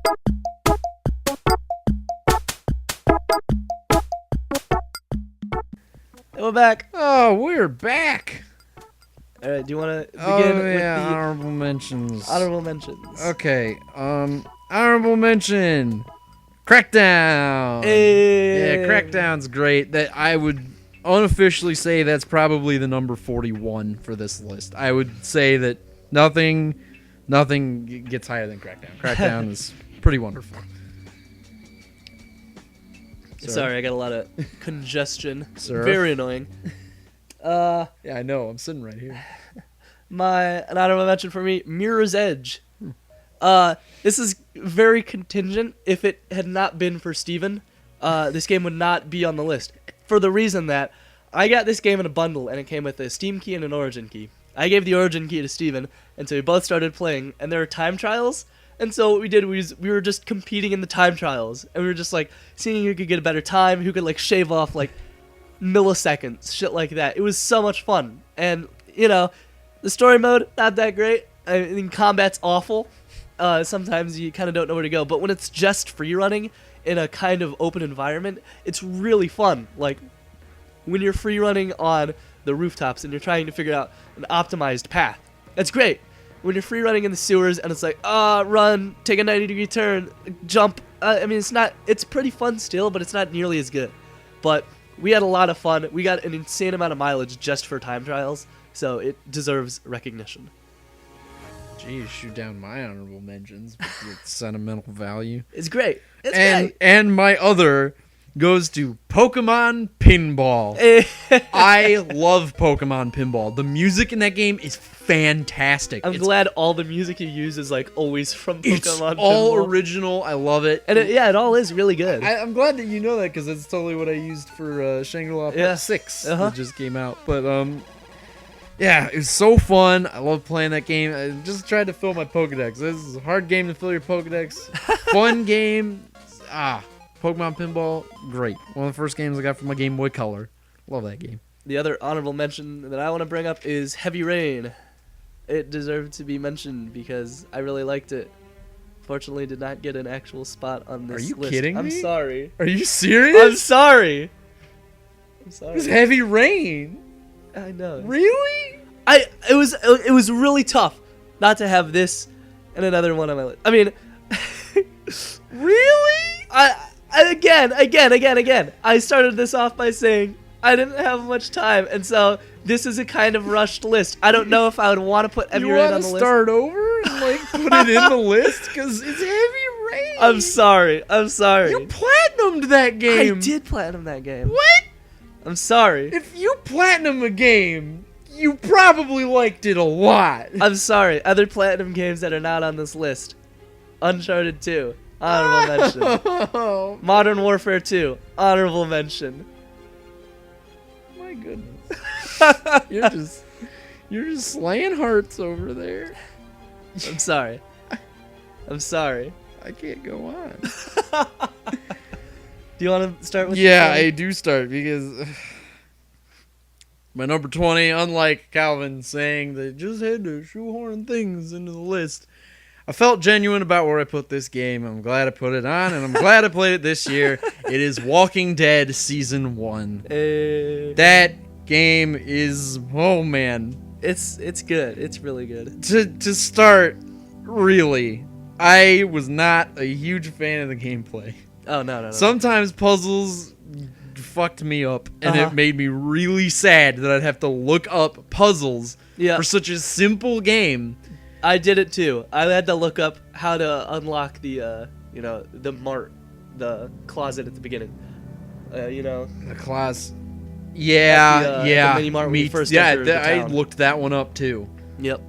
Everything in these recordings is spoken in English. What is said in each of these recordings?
And we're back. Oh, we're back. All right, do you want to begin with the honorable mentions. honorable mentions? Okay, honorable mention, Crackdown. Hey. Yeah, Crackdown's great. That I would unofficially say that's probably the number 41 for this list. I would say that nothing gets higher than Crackdown. Crackdown is pretty wonderful. Sorry, I got a lot of congestion. Sir? Very annoying. Yeah, I know. I'm sitting right here. An honorable mention for me, Mirror's Edge. This is very contingent. If it had not been for Steven, this game would not be on the list. For the reason that I got this game in a bundle, and it came with a Steam key and an Origin key. I gave the Origin key to Steven, and so we both started playing, and there were time trials. And so what we did was we were just competing in the time trials, and we were just like seeing who could get a better time, who could like shave off like milliseconds, shit like that. It was so much fun. And you know, the story mode, not that great. I mean, combat's awful. Sometimes you kind of don't know where to go, but when it's just free running in a kind of open environment, it's really fun. Like when you're free running on the rooftops and you're trying to figure out an optimized path, that's great. When you're free running in the sewers and it's like, run, take a 90-degree turn, jump. I mean, it's pretty fun still, but it's not nearly as good. But we had a lot of fun. We got an insane amount of mileage just for time trials, so it deserves recognition. Gee, you shoot down my honorable mentions with your sentimental value. It's great. It's great. And my other goes to Pokemon Pinball. I love Pokemon Pinball. The music in that game is fantastic. I'm glad all the music you use is like always from Pokemon It's Pinball. all original. I love it. And it all is really good. I'm glad that you know that because it's totally what I used for Shangri-La Part 6 that just came out. But yeah, it was so fun. I love playing that game. I just tried to fill my Pokedex. This is a hard game to fill your Pokedex. Fun game. Pokemon Pinball, great. One of the first games I got from my Game Boy Color. Love that game. The other honorable mention that I want to bring up is Heavy Rain. It deserved to be mentioned because I really liked it. Fortunately, did not get an actual spot on this list. Are you kidding me? I'm sorry. Are you serious? I'm sorry. It was Heavy Rain. I know. Really? It was really tough not to have this and another one on my list. I mean, really? Again. I started this off by saying I didn't have much time, and so this is a kind of rushed list. I don't know if I would want to put Heavy Rain on the list. You want to start over and like put it in the list because it's Heavy Rain. I'm sorry. You platinumed that game. I did platinum that game. What? I'm sorry. If you platinum a game, you probably liked it a lot. I'm sorry. Other platinum games that are not on this list: Uncharted 2. Honorable mention. Modern Warfare 2. Honorable mention. My goodness. You're just slaying hearts over there. I'm sorry. I can't go on. Do you want to start with I do start because my number 20, unlike Calvin saying they just had to shoehorn things into the list, I felt genuine about where I put this game. I'm glad I put it on, and I'm glad I played it this year. It is Walking Dead Season 1. That game is, oh man. It's good. It's really good. To start, really, I was not a huge fan of the gameplay. Oh, no. Sometimes puzzles fucked me up, and it made me really sad that I'd have to look up puzzles for such a simple game. I did it too. I had to look up how to unlock the closet at the beginning. The closet. Yeah, the mini mart when you first entered the I town. looked that one up too. Yep.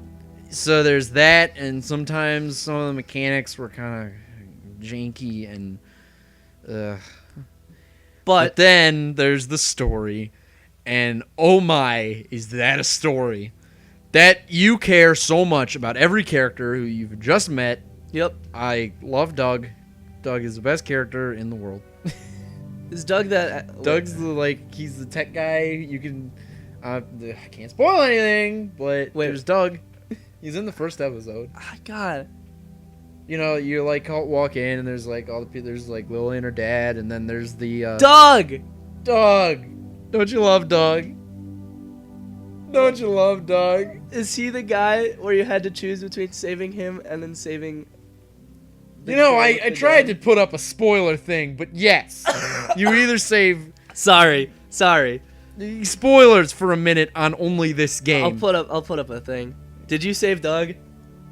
So there's that, and sometimes some of the mechanics were kind of janky and. But then there's the story, and oh my, is that a story? That you care so much about every character who you've just met. Yep. I love Doug. Doug is the best character in the world. Is Doug that... Doug's he's the tech guy. You can... I can't spoil anything, but there's Doug. He's in the first episode. Oh, God. You know, you like walk in and there's like all the people. There's like Lily and her dad, and then there's the Doug. Doug. Don't you love Doug? Don't you love Doug? Is he the guy where you had to choose between saving him and then saving? You know, I tried to put up a spoiler thing, but yes, you either save. Sorry. Spoilers for a minute on only this game. I'll put up a thing. Did you save Doug?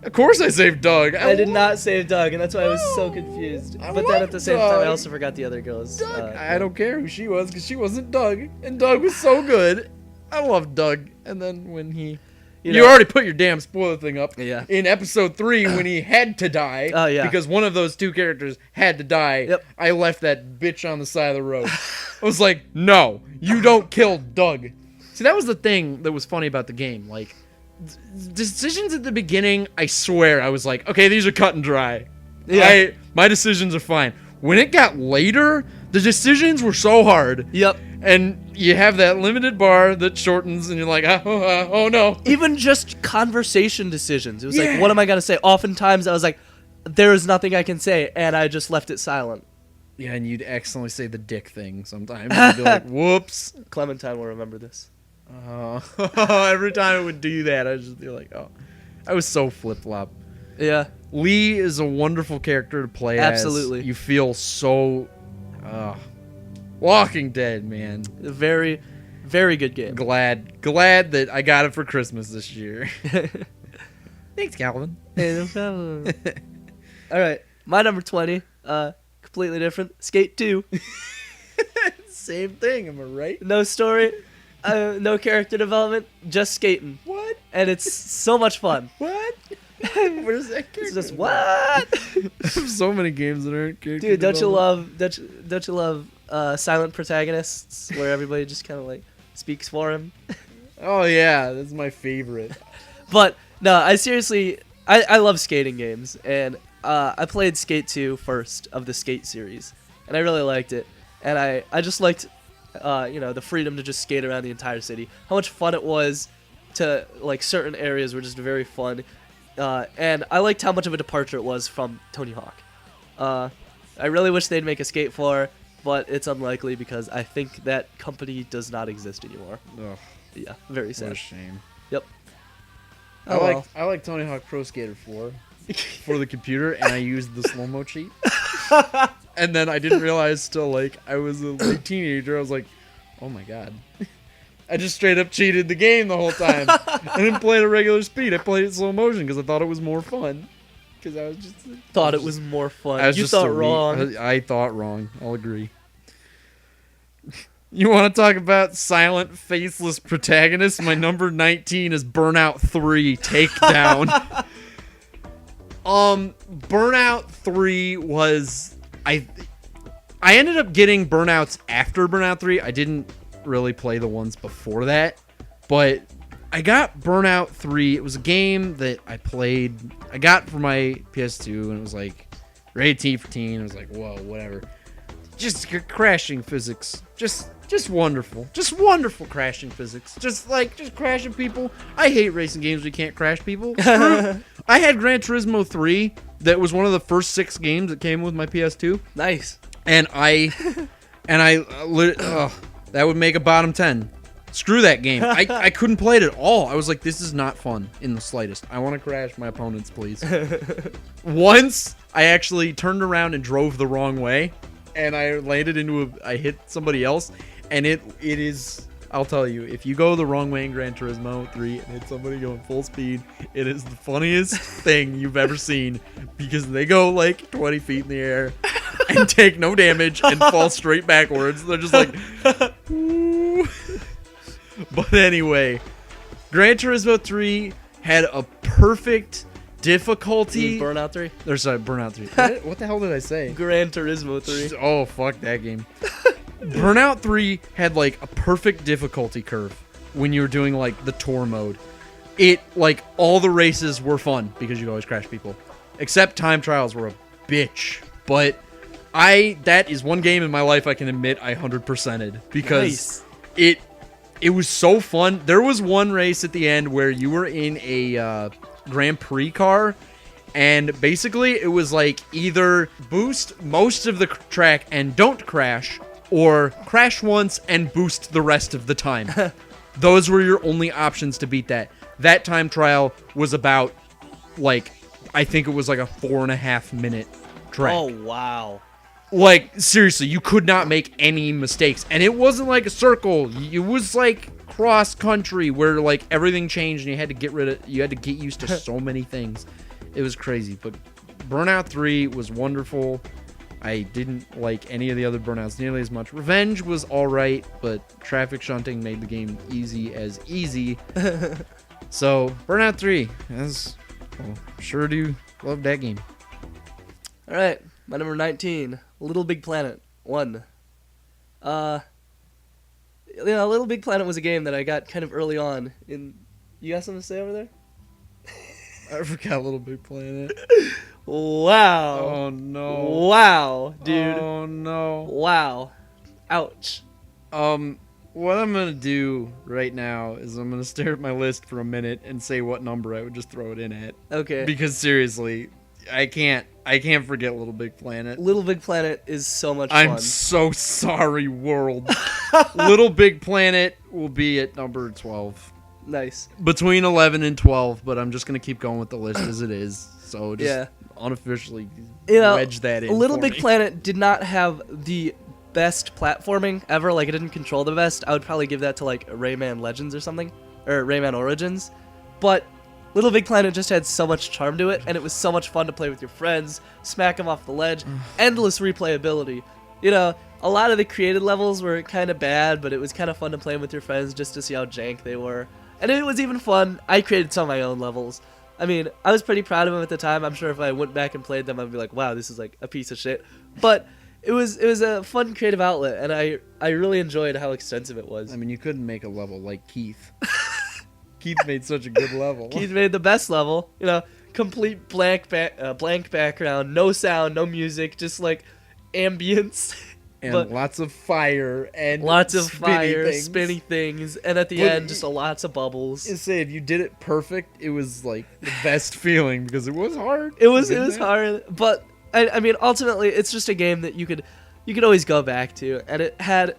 Of course I saved Doug. I did not save Doug, and that's why I was so confused. But then at the same time, I also forgot the other girls. Doug. I don't care who she was, because she wasn't Doug. And Doug was so good. I love Doug. And then when he... You already put your damn spoiler thing up. Yeah. In episode 3, when he had to die. Oh, yeah. Because one of those two characters had to die. Yep. I left that bitch on the side of the road. I was like, no, you don't kill Doug. See, that was the thing that was funny about the game. Like, decisions at the beginning, I swear, I was like, okay, these are cut and dry. Yeah. My decisions are fine. When it got later, the decisions were so hard. Yep. And you have that limited bar that shortens, and you're like, oh no. Even just conversation decisions. It was like, what am I going to say? Oftentimes, I was like, there is nothing I can say, and I just left it silent. Yeah, and you'd accidentally say the dick thing sometimes. You'd be like, whoops. Clementine will remember this. Every time I would do that, I'd just be like, oh. I was so flip-flop. Yeah. Lee is a wonderful character to play Absolutely. as. You feel so... Walking Dead, man. Very, very good game. Glad that I got it for Christmas this year. Thanks, Calvin. Hey, no problem. All right. My number 20, completely different. Skate 2. Same thing, am I right? No story, no character development, just skating. What? And it's so much fun. What? Where's that character? It's just what? There's so many games that aren't character Dude, don't you development. love silent protagonists where everybody just kind of like speaks for him? Oh yeah, that's my favorite. But no, I love skating games, and I played Skate 2 first of the Skate series, and I really liked it. And I just liked the freedom to just skate around the entire city. How much fun it was to, like, certain areas were just very fun. And I liked how much of a departure it was from Tony Hawk. I really wish they'd make a Skate 4, but it's unlikely because I think that company does not exist anymore. Ugh, Yeah, very sad. what a shame. Yep. I like Tony Hawk Pro Skater 4 for the computer, and I used the slow-mo cheat. And then I didn't realize till, like, I was a late teenager. I was like, oh my god. I just straight up cheated the game the whole time. I didn't play it at regular speed. I played it slow motion because I thought it was more fun. Because I was just... Thought it was more fun. I was You just thought a wrong. I thought wrong. I'll agree. You want to talk about silent, faceless protagonists? My number 19 is Burnout 3 Takedown. Burnout 3 was... I ended up getting Burnouts after Burnout 3. I didn't really play the ones before that, but I got Burnout 3. It was a game that I got for my PS2, and it was like rated T for teen. I was like, whoa, whatever. Just crashing physics. Just wonderful. Just wonderful crashing physics. Just crashing people. I hate racing games where you can't crash people. I had Gran Turismo 3. That was one of the first 6 games that came with my PS2. Nice. And that would make a bottom 10. Screw that game. I couldn't play it at all. I was like, this is not fun in the slightest. I want to crash my opponents, please. Once, I actually turned around and drove the wrong way, and I landed I hit somebody else, and it is... I'll tell you, if you go the wrong way in Gran Turismo 3 and hit somebody going full speed, it is the funniest thing you've ever seen, because they go like 20 feet in the air and take no damage and fall straight backwards. They're just like, ooh. But anyway, Gran Turismo 3 had a perfect difficulty. Burnout 3? Or sorry, Burnout 3. What the hell did I say? Gran Turismo 3. Oh, fuck that game. Burnout 3 had like a perfect difficulty curve when you were doing like the tour mode. It, like, all the races were fun because you always crash people. Except time trials were a bitch. But that is one game in my life I can admit I 100%ed because it was so fun. There was one race at the end where you were in a Grand Prix car And basically, it was like either boost most of the track and don't crash, or crash once and boost the rest of the time. Those were your only options to beat that. That time trial was about, like, I think it was like a 4.5 minute track. Oh, wow. Like, seriously, you could not make any mistakes. And it wasn't like a circle. It was like cross country where like everything changed and you had to get used to so many things. It was crazy. But Burnout 3 was wonderful. I didn't like any of the other Burnouts nearly as much. Revenge was alright, but traffic shunting made the game easy as easy. So, Burnout 3, sure do love that game. All right, my number 19, Little Big Planet 1. Little Big Planet was a game that I got kind of early on. You got something to say over there? I forgot Little Big Planet. Wow. Oh no. Wow, dude. Oh no. Wow. Ouch. What I'm gonna do right now is I'm gonna stare at my list for a minute and say what number I would just throw it in at. Okay. Because seriously, I can't forget Little Big Planet. Little Big Planet is so much fun. I'm so sorry, world. Little Big Planet will be at number 12. Nice. Between 11 and 12, but I'm just gonna keep going with the list as it is. So just unofficially wedge that in. Little Big Planet did not have the best platforming ever. Like, it didn't control the best. I would probably give that to like Rayman Legends or something, or Rayman Origins. But Little Big Planet just had so much charm to it, and it was so much fun to play with your friends, smack them off the ledge, endless replayability. You know, a lot of the created levels were kind of bad, but it was kind of fun to play with your friends just to see how jank they were. And it was even fun. I created some of my own levels. I mean, I was pretty proud of them at the time. I'm sure if I went back and played them, I'd be like, wow, this is like a piece of shit. But it was a fun creative outlet, and I really enjoyed how extensive it was. I mean, you couldn't make a level like Keith. Keith made such a good level. Keith made the best level. You know, complete blank background, no sound, no music, just like ambience. And lots of fire and spinny things, and at the end, just lots of bubbles. You say if you did it perfect, it was like the best feeling because it was hard. It was hard, but I mean, ultimately, it's just a game that you could always go back to, and it had,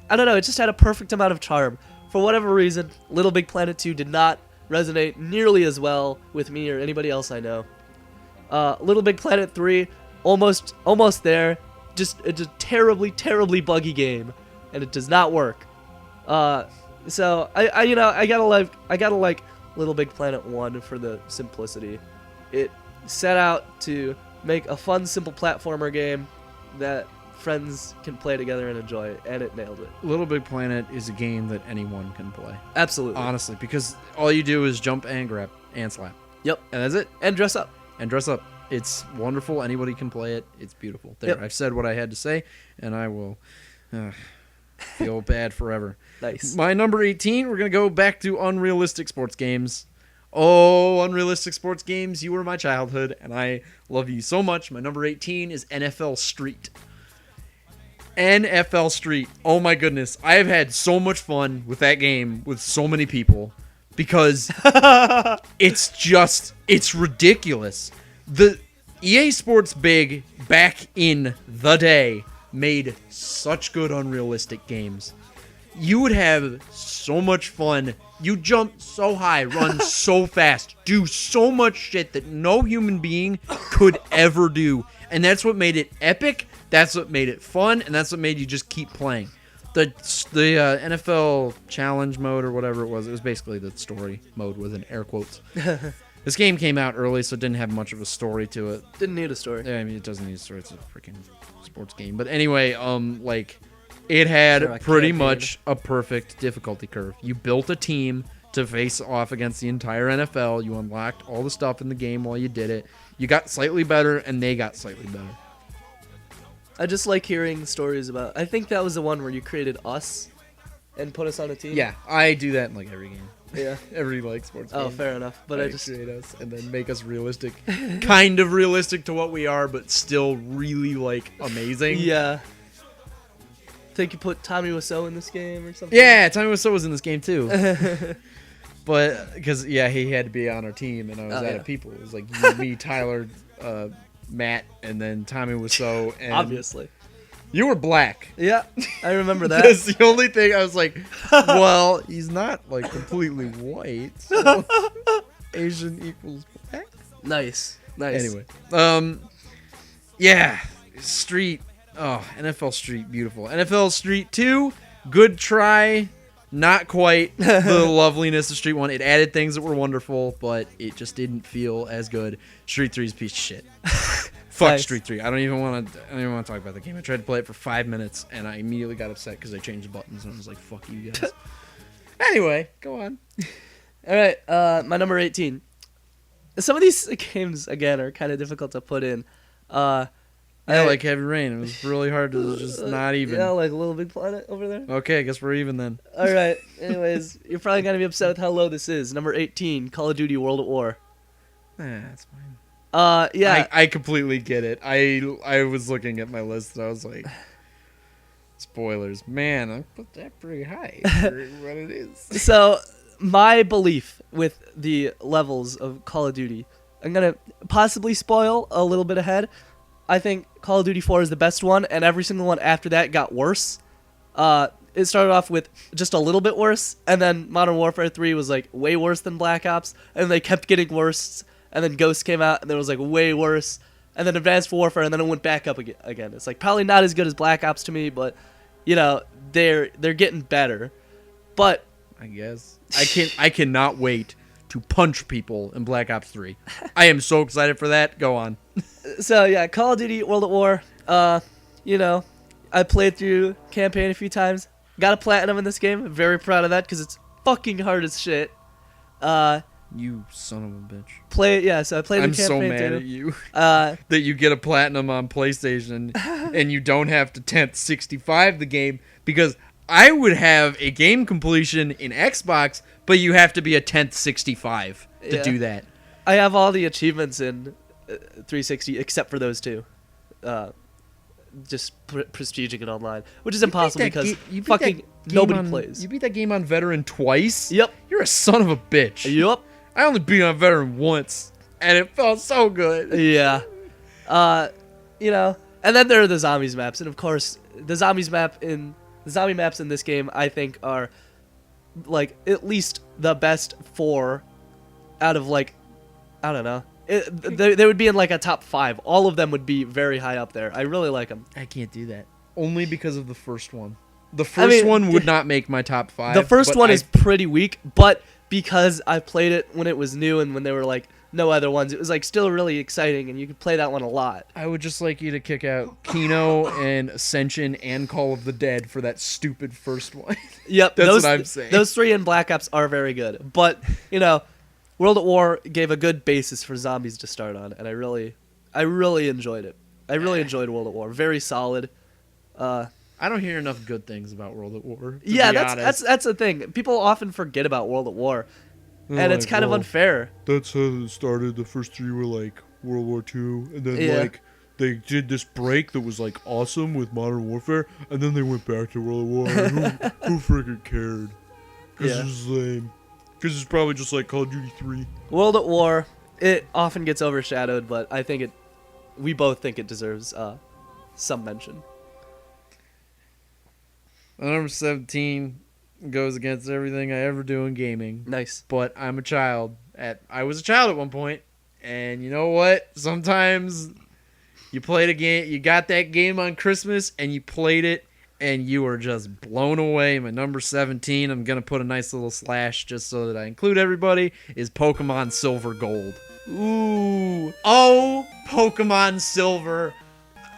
I don't know, it just had a perfect amount of charm. For whatever reason, Little Big Planet 2 did not resonate nearly as well with me or anybody else I know. Little Big Planet 3, almost there. It's a terribly, terribly buggy game, and it does not work. So I gotta like Little Big Planet 1 for the simplicity. It set out to make a fun, simple platformer game that friends can play together and enjoy, and it nailed it. Little Big Planet is a game that anyone can play. Absolutely. Honestly, because all you do is jump and grab and slap. Yep. And that's it. And dress up. It's wonderful. Anybody can play it. It's beautiful. There, Yep. I've said what I had to say, and I will feel bad forever. Nice. My number 18, we're going to go back to unrealistic sports games. Oh, unrealistic sports games, you were my childhood, and I love you so much. My number 18 is NFL Street. NFL Street. Oh my goodness. I have had so much fun with that game with so many people because it's ridiculous. The EA Sports Big back in the day made such good unrealistic games. You would have so much fun. You jump so high, run so fast, do so much shit that no human being could ever do. And that's what made it epic. That's what made it fun, and that's what made you just keep playing. The NFL challenge mode or whatever it was basically the story mode with an air quotes. This game came out early, so it didn't have much of a story to it. Didn't need a story. Yeah, I mean, it doesn't need a story. It's a freaking sports game. But anyway, it had pretty much a perfect difficulty curve. You built a team to face off against the entire NFL. You unlocked all the stuff in the game while you did it. You got slightly better, and they got slightly better. I just like hearing stories about. I think that was the one where you created us and put us on a team. Yeah, I do that in like every game. Yeah. Every like sports game. Oh, fair enough. But I just create us and then make us realistic, kind of realistic to what we are, but still really like amazing. Yeah. Think you put Tommy Wiseau in this game or something? Yeah, Tommy Wiseau was in this game too. But because he had to be on our team, and I was out of people. It was like you, me, Tyler, Matt, and then Tommy Wiseau, and Obviously. you were black. Yeah, I remember that. That's the only thing I was like, well, he's not like completely white. So Asian equals black. Nice. Anyway, yeah, Street. Oh, NFL Street, beautiful. NFL Street 2, good try. Not quite the loveliness of Street 1. It added things that were wonderful, but it just didn't feel as good. Street 3 is a piece of shit. Fuck Nice. Street 3. I don't even want to talk about the game. I tried to play it for 5 minutes, and I immediately got upset because I changed the buttons, and I was like, fuck you guys. Anyway, go on. All right, my number 18. Some of these games, again, are kind of difficult to put in. Like Heavy Rain. It was really hard to just not even. Yeah, like Little Big Planet over there. Okay, I guess we're even then. All right. Anyways, you're probably going to be upset with how low this is. Number 18, Call of Duty World at War. That's fine. Yeah. I completely get it. I was looking at my list and I was like, spoilers. Man, I put that pretty high for what it is. So, my belief with the levels of Call of Duty, I'm going to possibly spoil a little bit ahead. I think Call of Duty 4 is the best one, and every single one after that got worse. It started off with just a little bit worse, and then Modern Warfare 3 was like way worse than Black Ops, and they kept getting worse, and then Ghost came out, and it was like way worse, and then Advanced Warfare, and then it went back up again. It's like probably not as good as Black Ops to me, but you know, they're getting better. But I guess I cannot wait to punch people in Black Ops 3. I am so excited for that. Go on. So yeah, Call of Duty World at War. You know, I played through campaign a few times. Got a platinum in this game. Very proud of that because it's fucking hard as shit. You son of a bitch. So I played the campaign. I'm so mad too. at you that you get a platinum on PlayStation and you don't have to 10th 65 the game, because I would have a game completion in Xbox, but you have to be a 10th 65 to do that. I have all the achievements in 360 except for those two. Just prestiging it online, which is impossible because fucking nobody plays. You beat that game on Veteran twice? Yep. You're a son of a bitch. Yep. I only beat on Veteran once, and it felt so good. Yeah. You know, and then there are the zombies maps, and of course, the zombie maps in this game, I think, are like at least the best 4 out of like, I don't know. They would be in like a top 5. All of them would be very high up there. I really like them. I can't do that. Only because of the first one. The first one would not make my top 5. The first one is pretty weak, but because I played it when it was new and when there were like no other ones, it was like still really exciting, and you could play that one a lot. I would just like you to kick out Kino and Ascension and Call of the Dead for that stupid first one. Yep, That's what I'm saying. Those 3 in Black Ops are very good, but you know, World at War gave a good basis for zombies to start on, and I really enjoyed it. I really enjoyed World at War. Very solid. I don't hear enough good things about World at War. Yeah, that's the thing. People often forget about World at War, and it's kind of unfair. That's how it started. The first 3 were like World War II, and then like they did this break that was like awesome with Modern Warfare, and then they went back to World at War. Who freaking cared? Because it was lame. Because it's probably just like Call of Duty 3. World at War, it often gets overshadowed, but I think we both think it deserves some mention. Number 17 goes against everything I ever do in gaming. Nice. But I'm a child. I was a child at one point, and you know what? Sometimes you played a game, you got that game on Christmas, and you played it, and you were just blown away. My number 17, I'm going to put a nice little slash just so that I include everybody, is Pokemon Silver Gold. Ooh. Oh, Pokemon Silver.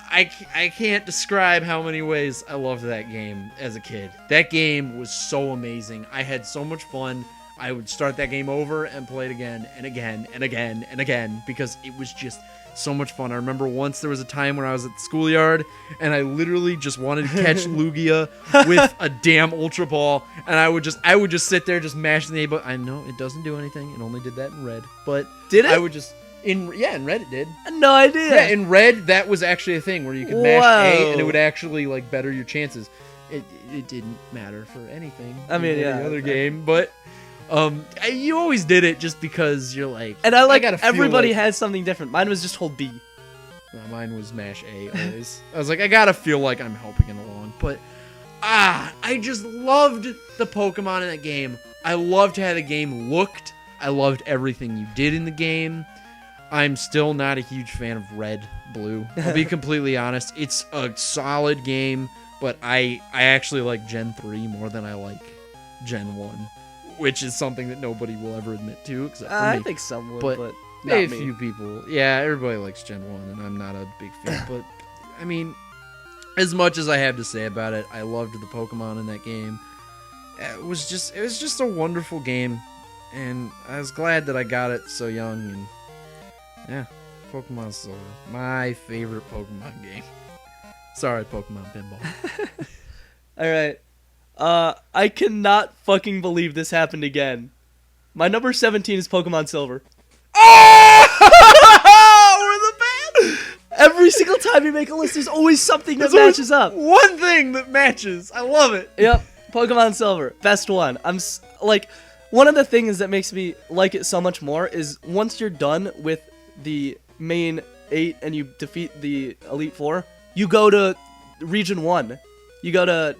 I can't describe how many ways I loved that game as a kid. That game was so amazing. I had so much fun. I would start that game over and play it again and again and again and again because it was just so much fun. I remember once there was a time when I was at the schoolyard and I literally just wanted to catch Lugia with a damn Ultra Ball, and I would just sit there just mashing the A button. I know it doesn't do anything. It only did that in red. But did it? I would just in red it did. No idea. Yeah, in red that was actually a thing where you could mash A and it would actually like better your chances. It didn't matter for anything. I mean, in any other game, but You always did it just because you're like, And I like gotta feel everybody like- has something different. Mine was just hold B. No, mine was mash A always. I was like, I gotta feel like I'm helping it along. But, I just loved the Pokemon in that game. I loved how the game looked. I loved everything you did in the game. I'm still not a huge fan of Red, Blue. I'll be completely honest. It's a solid game, but I actually like Gen 3 more than I like Gen 1, which is something that nobody will ever admit to except for me. I think some would, but not A me. few people. Yeah, everybody likes Gen 1, and I'm not a big fan. But, I mean, as much as I have to say about it, I loved the Pokemon in that game. It was just a wonderful game, and I was glad that I got it so young, and yeah, Pokemon Silver. My favorite Pokemon game. Sorry, Pokemon Pinball. All right. I cannot fucking believe this happened again. My number 17 is Pokemon Silver. Oh! We're the best! Every single time you make a list, there's always something that There's always matches up. one thing that matches. I love it. Yep, Pokemon Silver, best one. Like, one of the things that makes me like it so much more is once you're done with the main 8 and you defeat the Elite Four, you go to Region 1. You go to,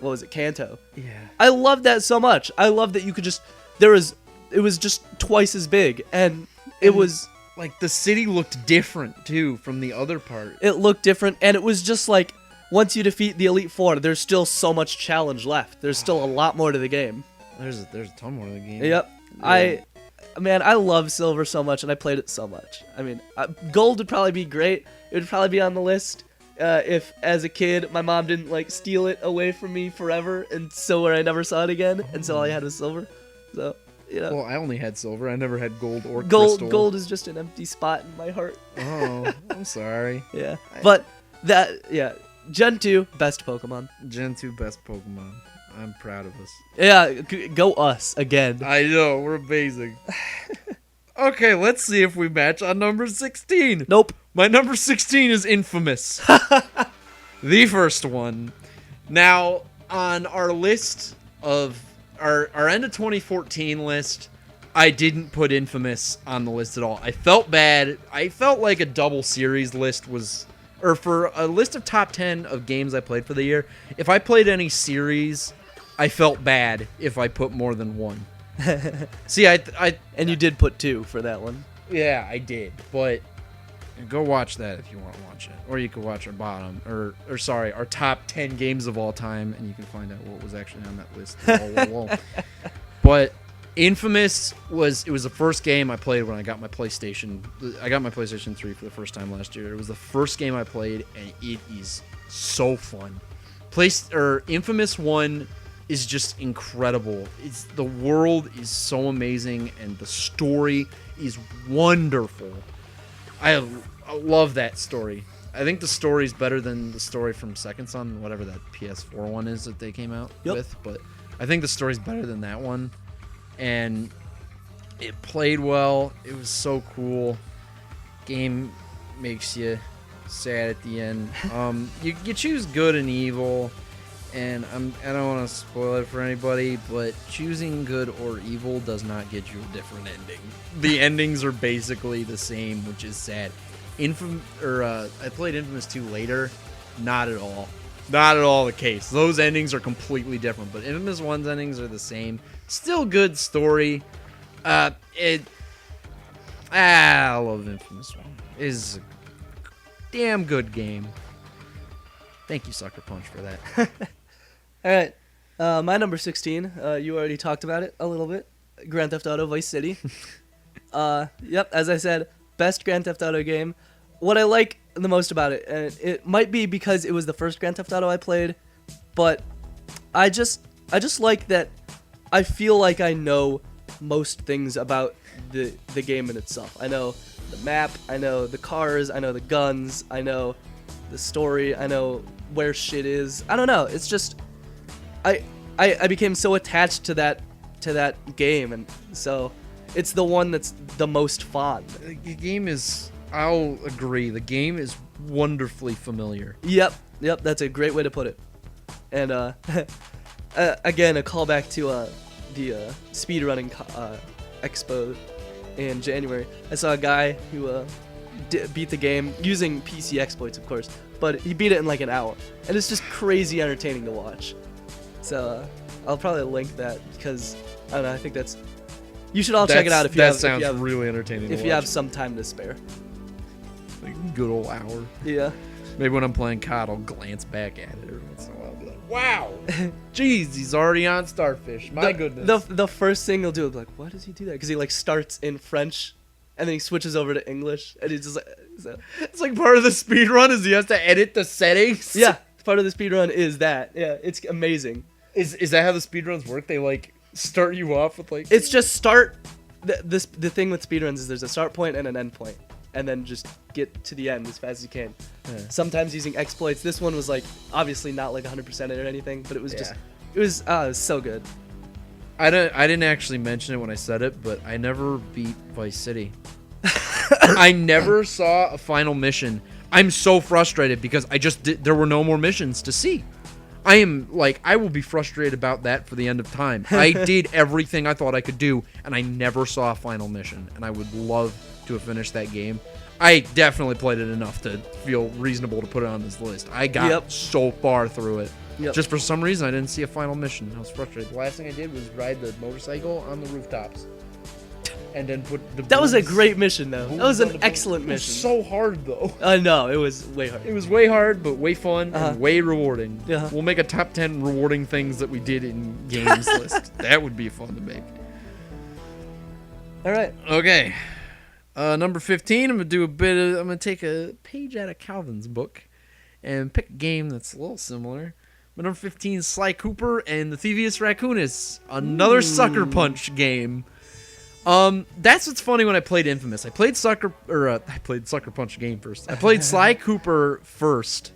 what was it, Kanto. Yeah. I love that so much. I love that you could just, it was just twice as big, and it was, Like, the city looked different, too, from the other part. it looked different, and it was just like, once you defeat the Elite Four, there's still so much challenge left. There's still a lot more to the game. There's a ton more of the game. Yep. Yeah. I love Silver so much, and I played it so much. I mean, Gold would probably be great. It would probably be on the list if, as a kid, my mom didn't like steal it away from me forever, and so where I never saw it again, and so all I had was Silver. So, you know, Well, I only had silver. I never had gold or crystal. Gold is just an empty spot in my heart. Oh, I'm sorry. Yeah, but Gen 2, best Pokemon. Gen 2 best Pokemon. I'm proud of us. Yeah, go us again. I know, we're amazing. Okay, let's see if we match on number 16. Nope. My number 16 is Infamous. The first one. Now, on our list of our end of 2014 list, I didn't put Infamous on the list at all. I felt bad. I felt like a double series list was, or for a list of top 10 of games I played for the year, if I played any series, I felt bad if I put more than one. See, And you did put 2 for that one. yeah, I did, but go watch that if you want to watch it, or you could watch our bottom, or sorry, our top 10 games of all time, and you can find out what was actually on that list. Whoa. But Infamous was the first game I played when I got my PlayStation. I got my PlayStation 3 for the first time last year. It was the first game I played, and it is so fun. Infamous 1 is just incredible. The world is so amazing, and the story is wonderful. I love that story. I think the story is better than the story from Second Son, whatever that PS4 one is that they came out with. But I think the story's better than that one. And it played well. It was so cool. Game makes you sad at the end. You choose good and evil. And I don't want to spoil it for anybody, but choosing good or evil does not get you a different ending. The endings are basically the same, which is sad. I played Infamous 2 later. Not at all. Not at all the case. Those endings are completely different, but Infamous 1's endings are the same. Still good story. I love Infamous 1. It is a damn good game. Thank you, Sucker Punch, for that. All right. My number 16, you already talked about it a little bit. Grand Theft Auto Vice City. Yep, as I said, best Grand Theft Auto game. What I like the most about it, and it might be because it was the first Grand Theft Auto I played, but I just like that I feel like I know most things about the game in itself. I know the map, I know the cars, I know the guns, I know the story, I know where shit is. I don't know. It's just I became so attached to that game, and so it's the one that's the most fond. The game is, I'll agree, the game is wonderfully familiar. Yep, that's a great way to put it. And again, a callback to the speedrunning expo in January, I saw a guy who beat the game using PC exploits, of course, but he beat it in like an hour, and it's just crazy entertaining to watch. So I'll probably link that because I don't know. I think that's you should all check it out if you that have. sounds if you have, really entertaining. if to you have watch. some time to spare. Like a good old hour. Yeah. Maybe when I'm playing COD, I'll glance back at it every once in a while. I'll be like, wow, jeez, he's already on Starfish. My goodness. The first thing he'll do will be like, why does he do that? Because he like starts in French, and then he switches over to English, and he's just like, so. It's like part of the speed run is he has to edit the settings. Yeah, part of the speedrun is that. Yeah, it's amazing. Is that how the speedruns work? They like start you off with like It's just start. The thing with speedruns is there's a start point and an end point, and then just get to the end as fast as you can. Yeah. Sometimes using exploits. This one was like obviously not like 100% or anything, but it was just Yeah. it was so good. I didn't actually mention it when I said it, but I never beat Vice City. I never saw a final mission. I'm so frustrated because there were no more missions to see. I will be frustrated about that for the end of time. I did everything I thought I could do, and I never saw a final mission, and I would love to have finished that game. I definitely played it enough to feel reasonable to put it on this list. I got so far through it. Yep. Just for some reason, I didn't see a final mission. I was frustrated. The last thing I did was ride the motorcycle on the rooftops. And then put the That was a boobs- great mission though. That was boobs on an the boat. excellent It was mission. so hard though. No, it was way hard. It was way hard, but way fun Uh-huh. and way rewarding. Uh-huh. We'll make a top 10 rewarding things that we did in games list. That would be fun to make. All right. Okay. Number 15, I'm gonna take a page out of Calvin's book and pick a game that's a little similar. But number 15 is Sly Cooper and the Thievius Raccoonus, another Sucker Punch game. That's what's funny when I played Infamous. I played Sucker Punch game first. I played Sly Cooper first,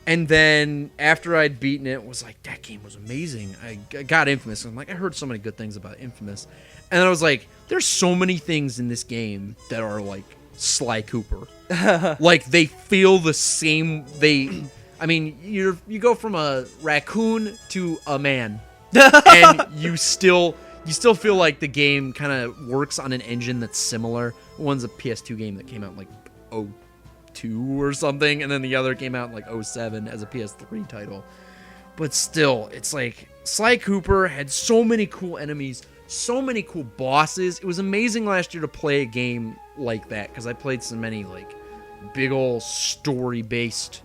and then after I'd beaten it, was like, that game was amazing. I got Infamous. I'm like, I heard so many good things about Infamous, and I was like, there's so many things in this game that are like Sly Cooper. Like they feel the same. I mean, you go from a raccoon to a man, and you still feel like the game kind of works on an engine that's similar. One's a PS2 game that came out in like 02 or something, and then the other came out in like 07 as a PS3 title. But still, it's like Sly Cooper had so many cool enemies, so many cool bosses. It was amazing last year to play a game like that because I played so many like big old story-based,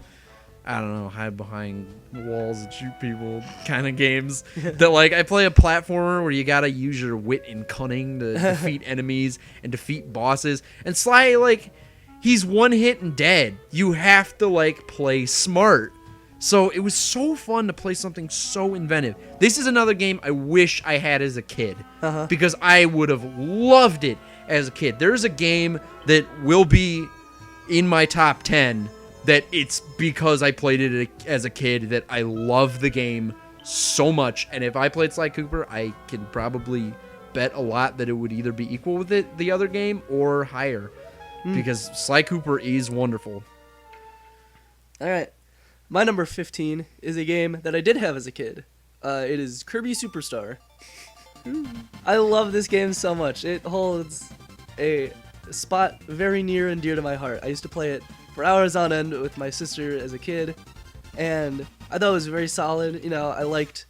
I don't know, hide behind walls and shoot people kind of games. That like I play a platformer where you gotta use your wit and cunning to defeat enemies and defeat bosses. And Sly, like, he's one hit and dead. You have to like play smart. So it was so fun to play something so inventive. This is another game I wish I had as a kid because I would have loved it as a kid. There's a game that will be in my top 10 that it's because I played it as a kid that I love the game so much. And if I played Sly Cooper, I can probably bet a lot that it would either be equal with the other game or higher because Sly Cooper is wonderful. All right. My number 15 is a game that I did have as a kid. It is Kirby Superstar. I love this game so much. It holds a spot very near and dear to my heart. I used to play it for hours on end with my sister as a kid, and I thought it was very solid. You know, I liked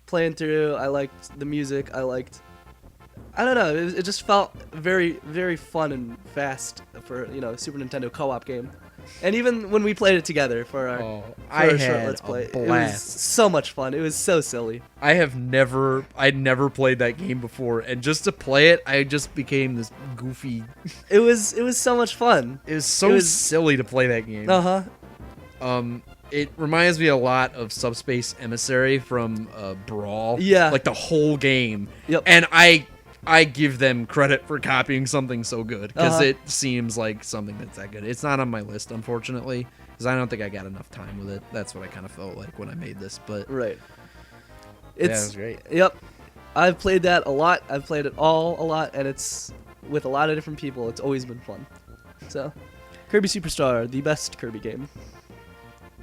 playing through. I liked the music. I don't know. It just felt very, very fun and fast for, you know, Super Nintendo co-op game. And even when we played it together for our, I short had Let's Play, a it was blast. so much fun. It was so silly. I'd never played that game before, and just to play it, I just became this goofy. It was so much fun. It was so silly to play that game. It reminds me a lot of Subspace Emissary from Brawl. Yeah. Like the whole game. Yep. And I give them credit for copying something so good because it seems like something that's that good. It's not on my list, unfortunately, because I don't think I got enough time with it. That's what I kind of felt like when I made this. But Right. yeah, it was great. Yep. I've played that a lot. I've played it all a lot, and it's with a lot of different people. It's always been fun. So, Kirby Superstar, the best Kirby game.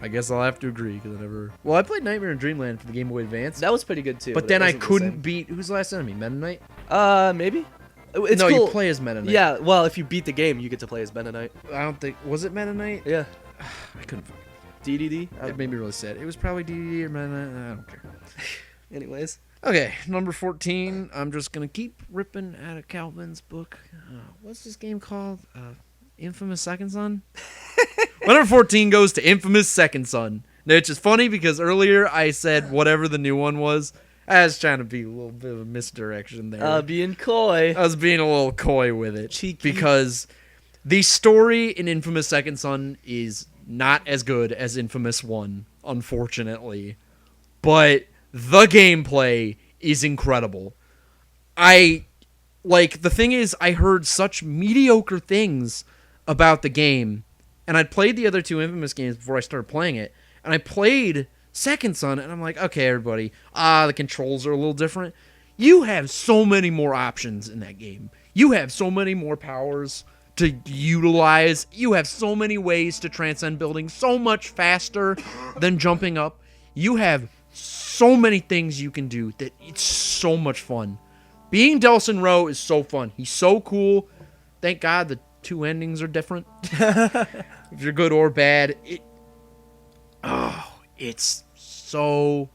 I guess I'll have to agree because I never. Well, I played Nightmare in Dreamland for the Game Boy Advance, That was pretty good too. but then it I wasn't the couldn't same. beat. Who's the last enemy? Meta Knight? Maybe. It's no, cool. you play as Meta Knight. Yeah, well, if you beat the game, you get to play as Mennonite. I don't think was it Meta Knight. Yeah. I couldn't. Fucking. DDD. It made me really sad. It was probably DDD or Meta Knight. I don't care. Anyways. Okay, number 14. I'm just gonna keep ripping out of Calvin's book. What's this game called? Infamous Second Son. My number 14 goes to Infamous Second Son. Now, it's just funny because earlier I said whatever the new one was. I was trying to be a little bit of a misdirection there. Being coy. I was being a little coy with it. Cheeky. Because the story in Infamous Second Son is not as good as Infamous 1, unfortunately. But the gameplay is incredible. The thing is, I heard such mediocre things about the game. And I'd played the other two Infamous games before I started playing it. And I played Second Son, and I'm like, okay, everybody, the controls are a little different. You have so many more options in that game. You have so many more powers to utilize. You have so many ways to transcend buildings so much faster than jumping up. You have so many things you can do that it's so much fun. Being Delson Rowe is so fun. He's so cool. Thank God the two endings are different. If you're good or bad, it's so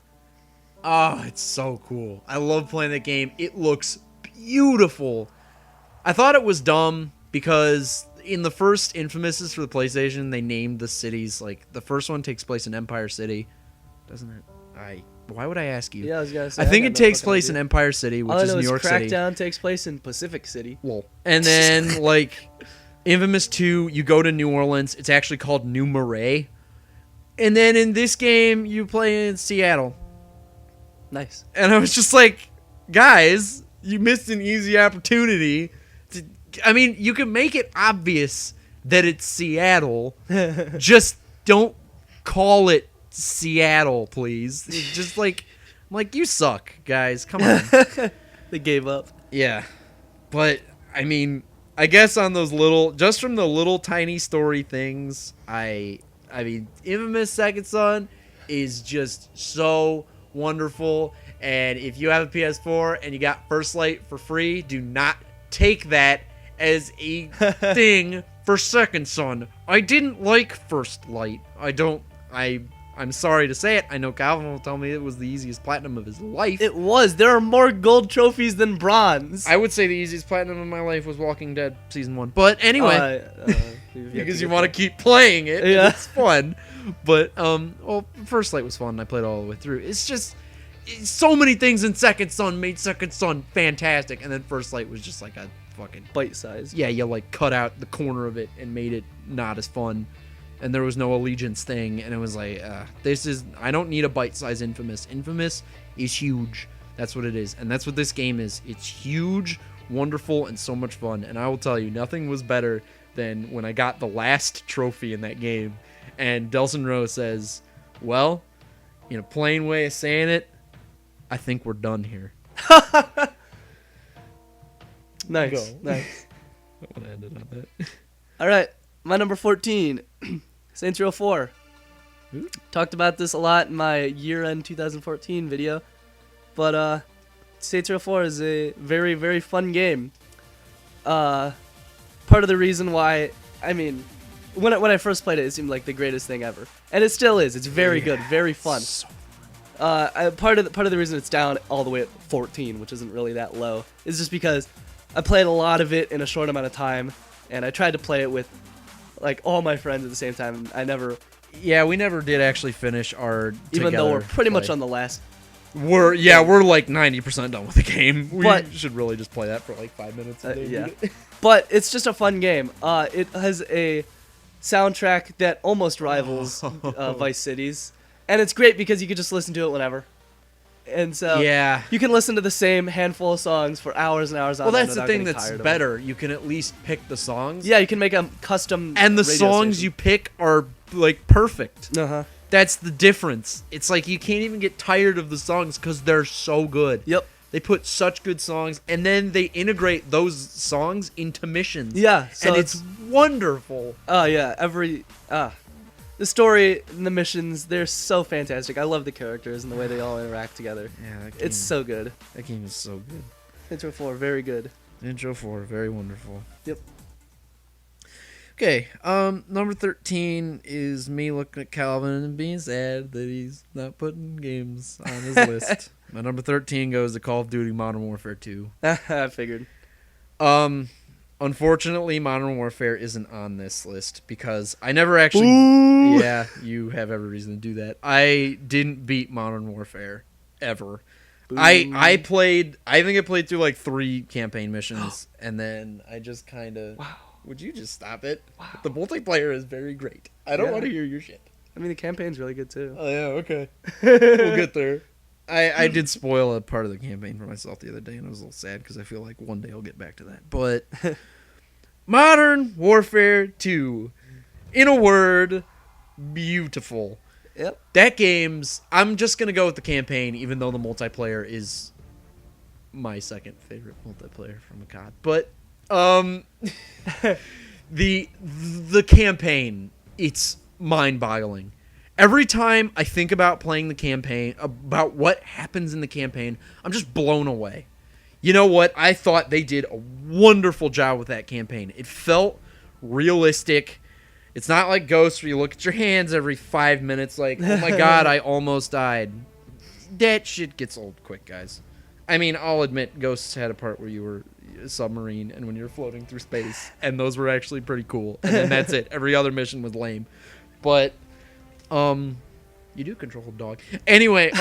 cool. I love playing that game. It looks beautiful. I thought it was dumb because in the first Infamouses for the PlayStation, they named the cities, like the first one takes place in Empire City, doesn't it? Why would I ask you? Yeah, I was gonna say. I think got it no takes fucking place idea. in Empire City, which All I is know New York City. Crackdown takes place in Pacific City. Lol. And then like Infamous 2, you go to New Orleans. It's actually called New Marais. And then in this game, you play in Seattle. Nice. And I was just like, guys, you missed an easy opportunity. I mean, you can make it obvious that it's Seattle. Just don't call it Seattle, please. Just like, I'm like, you suck, guys. Come on. They gave up. Yeah. But, I mean, I guess on those little, just from the little tiny story things, I mean, Infamous Second Son is just so wonderful. And if you have a PS4 and you got First Light for free, do not take that as a thing for Second Son. I didn't like First Light. I'm sorry to say it. I know Calvin will tell me it was the easiest platinum of his life. It was. There are more gold trophies than bronze. I would say the easiest platinum of my life was Walking Dead Season 1. But anyway, because you want to keep playing it. Yeah. It's fun. But, well, First Light was fun. I played all the way through. It's just, so many things in Second Son made Second Son fantastic. And then First Light was just like a fucking bite size. Yeah, you like cut out the corner of it and made it not as fun. And there was no allegiance thing, and it was like, I don't need a bite-size Infamous. Infamous is huge. That's what it is. And that's what this game is. It's huge, wonderful, and so much fun. And I will tell you, nothing was better than when I got the last trophy in that game. And Delson Rowe says, well, in a plain way of saying it, I think we're done here. Nice. Go. Nice. I want to end it on that. All right. My number 14, Saints Row 4. Ooh. Talked about this a lot in my year-end 2014 video. But Saints Row 4 is a very, very fun game. Part of the reason why, I mean, when I first played it seemed like the greatest thing ever. And it still is. It's very good, very fun. So Part of the reason it's down all the way at 14, which isn't really that low, is just because I played a lot of it in a short amount of time, and I tried to play it with like all my friends at the same time. I never, yeah, we never did actually finish our even though we're pretty much play. on the last. We're like 90% done with the game. We should really just play that for like 5 minutes. Yeah, but it's just a fun game. It has a soundtrack that almost rivals Vice City's, and it's great because you can just listen to it whenever. And so yeah, you can listen to the same handful of songs for hours and hours on well, end that's the without thing getting that's tired of better. You can at least pick the songs. Yeah, you can make a custom. And the radio songs station. you pick are like perfect. Uh-huh. That's the difference. It's like you can't even get tired of the songs because they're so good. Yep. They put such good songs, and then they integrate those songs into missions. Yeah, so and it's wonderful. Oh yeah, the story and the missions, they're so fantastic. I love the characters and the way they all interact together. Yeah, It's so good. that game is so good. Intro 4, very good. Intro 4, very wonderful. Yep. Okay, number 13 is me looking at Calvin and being sad that he's not putting games on his list. My number 13 goes to Call of Duty Modern Warfare 2. I figured. Unfortunately, Modern Warfare isn't on this list because I never actually... Ooh. Yeah, you have every reason to do that. I didn't beat Modern Warfare, ever. I think I played through like 3 campaign missions, and then I just kind of... Wow. Would you just stop it? Wow. The multiplayer is very great. I don't Yeah. want to hear your shit. I mean, the campaign's really good too. Oh, yeah, okay. We'll get there. I did spoil a part of the campaign for myself the other day, and I was a little sad because I feel like one day I'll get back to that. But Modern Warfare 2, in a word, beautiful. Yep. That game's... I'm just going to go with the campaign, even though the multiplayer is my second favorite multiplayer from a COD. But the campaign, it's mind-boggling. Every time I think about playing the campaign, about what happens in the campaign, I'm just blown away. You know what? I thought they did a wonderful job with that campaign. It felt realistic. It's not like Ghost where you look at your hands every 5 minutes like, oh my god, I almost died. That shit gets old quick, guys. I mean, I'll admit, Ghosts had a part where you were a submarine and when you were floating through space, and those were actually pretty cool. And then that's it. Every other mission was lame. But, you do control a dog. Anyway,